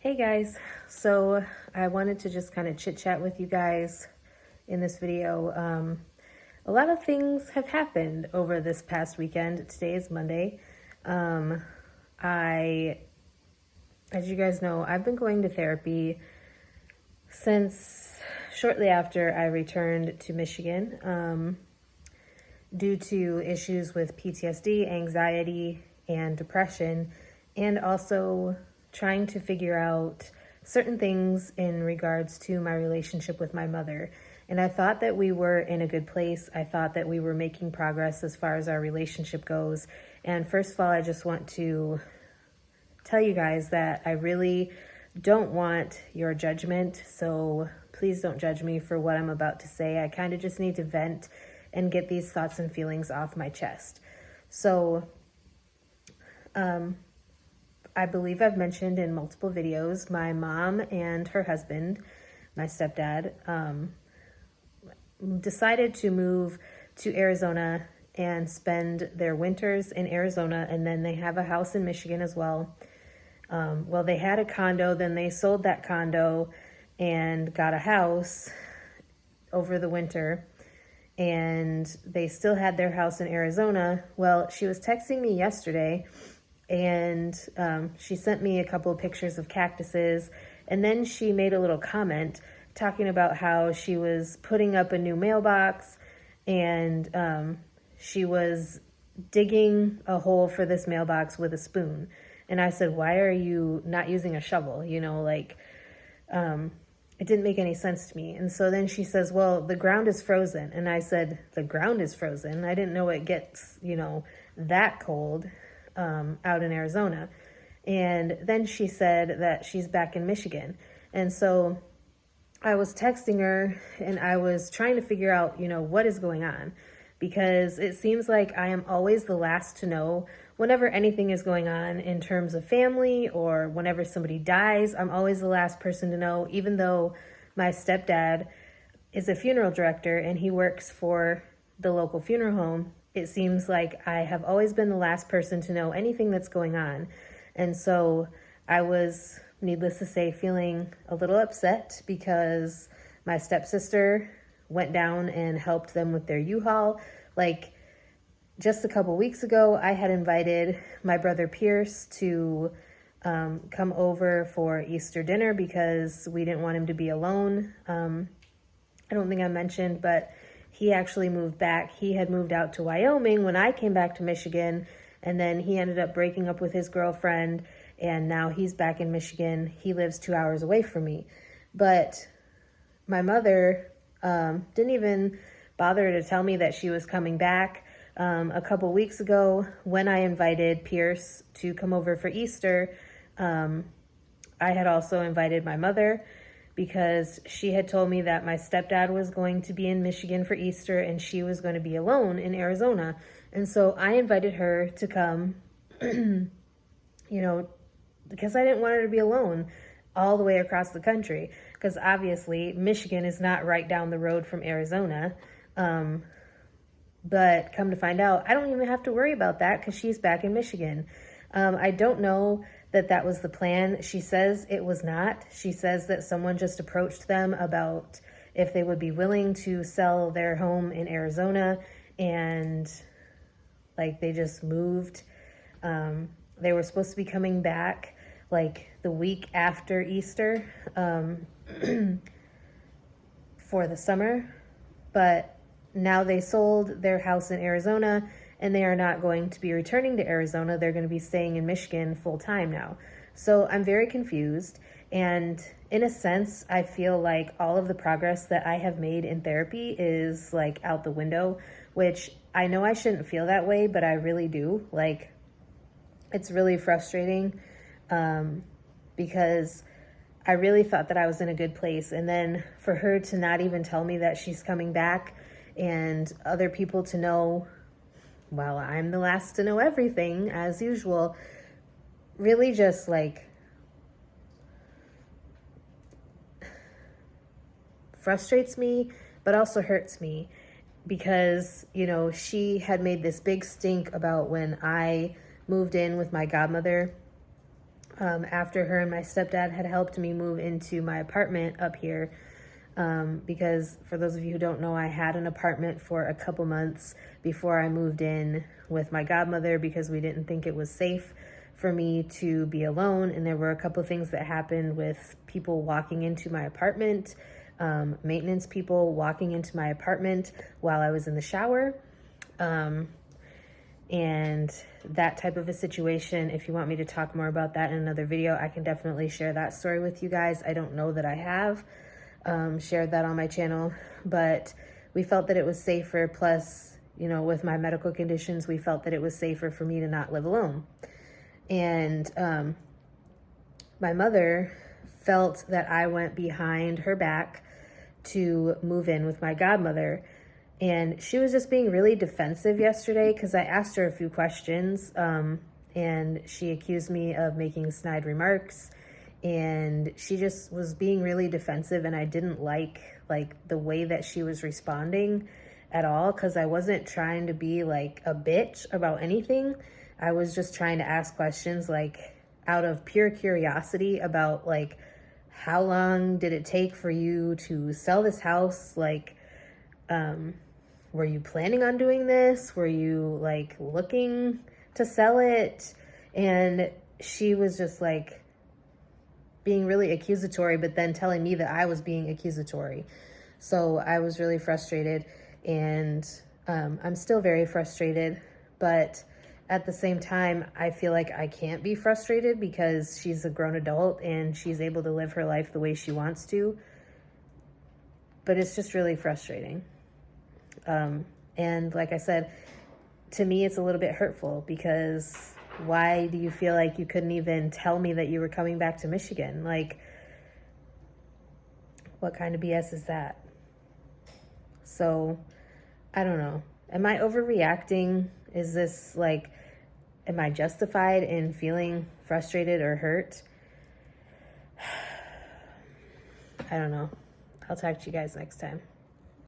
Hey guys, so I wanted to just kind of chit chat with you guys in this video. A lot of things have happened over this past weekend. Today is Monday. I, as you guys know, I've been going to therapy since shortly after I returned to Michigan due to issues with PTSD, anxiety, and depression, and also trying to figure out certain things in regards to my relationship with my mother. And I thought that we were in a good place. I thought that we were making progress as far as our relationship goes. And first of all, I just want to tell you guys that I really don't want your judgment. So please don't judge me for what I'm about to say. I kind of just need to vent and get these thoughts and feelings off my chest. So, I believe I've mentioned in multiple videos, my mom and her husband, my stepdad, decided to move to Arizona and spend their winters in Arizona, and then they have a house in Michigan as well. Well, they had a condo, then they sold that condo and got a house over the winter, and they still had their house in Arizona. Well, she was texting me yesterday, and she sent me a couple of pictures of cactuses, and then she made a little comment talking about how she was putting up a new mailbox, and she was digging a hole for this mailbox with a spoon. And I said, why are you not using a shovel? It didn't make any sense to me. And so then she says, well, the ground is frozen. And I said, the ground is frozen? I didn't know it gets, that cold out in Arizona. And then she said that she's back in Michigan. And so I was texting her and I was trying to figure out, what is going on, because it seems like I am always the last to know whenever anything is going on in terms of family, or whenever somebody dies. I'm always the last person to know, even though my stepdad is a funeral director and he works for the local funeral home. It seems like I have always been the last person to know anything that's going on. And so I was, needless to say, feeling a little upset because my stepsister went down and helped them with their U-Haul. Like, just a couple weeks ago, I had invited my brother Pierce to come over for Easter dinner because we didn't want him to be alone. I don't think I mentioned, but he actually moved back. He had moved out to Wyoming when I came back to Michigan, and then he ended up breaking up with his girlfriend, and now he's back in Michigan. He lives 2 hours away from me. But my mother didn't even bother to tell me that she was coming back. A couple weeks ago, when I invited Pierce to come over for Easter, I had also invited my mother, because she had told me that my stepdad was going to be in Michigan for Easter and she was going to be alone in Arizona. And so I invited her to come, because I didn't want her to be alone all the way across the country, because obviously Michigan is not right down the road from Arizona. But come to find out, I don't even have to worry about that because she's back in Michigan. I don't know that that was the plan. She says it was not. She says that someone just approached them about if they would be willing to sell their home in Arizona, and they just moved. They were supposed to be coming back the week after Easter for the summer, but now they sold their house in Arizona and they are not going to be returning to Arizona. They're going to be staying in Michigan full time now. So I'm very confused. And in a sense, I feel like all of the progress that I have made in therapy is out the window, which I know I shouldn't feel that way, but I really do. It's really frustrating because I really thought that I was in a good place. And then for her to not even tell me that she's coming back, and other people to know, while I'm the last to know everything, as usual, really just frustrates me, but also hurts me, because, she had made this big stink about when I moved in with my godmother after her and my stepdad had helped me move into my apartment up here. Because for those of you who don't know, I had an apartment for a couple months before I moved in with my godmother because we didn't think it was safe for me to be alone. And there were a couple things that happened with people walking into my apartment, maintenance people walking into my apartment while I was in the shower. And that type of a situation, if you want me to talk more about that in another video, I can definitely share that story with you guys. I don't know that I have shared that on my channel, but we felt that it was safer. Plus, you know, with my medical conditions, we felt that it was safer for me to not live alone. And my mother felt that I went behind her back to move in with my godmother. And she was just being really defensive yesterday because I asked her a few questions, and she accused me of making snide remarks. And she just was being really defensive, and I didn't like the way that she was responding at all, because I wasn't trying to be like a bitch about anything. I was just trying to ask questions like out of pure curiosity about like, how long did it take for you to sell this house? Like, were you planning on doing this? Were you like looking to sell it? And she was just like being really accusatory, but then telling me that I was being accusatory. So I was really frustrated, and I'm still very frustrated, but at the same time, I feel like I can't be frustrated because she's a grown adult and she's able to live her life the way she wants to. But it's just really frustrating. And like I said, to me, it's a little bit hurtful because why do you feel like you couldn't even tell me that you were coming back to Michigan? Like, what kind of BS is that? So, I don't know. Am I overreacting? Is this like, am I justified in feeling frustrated or hurt? I don't know. I'll talk to you guys next time.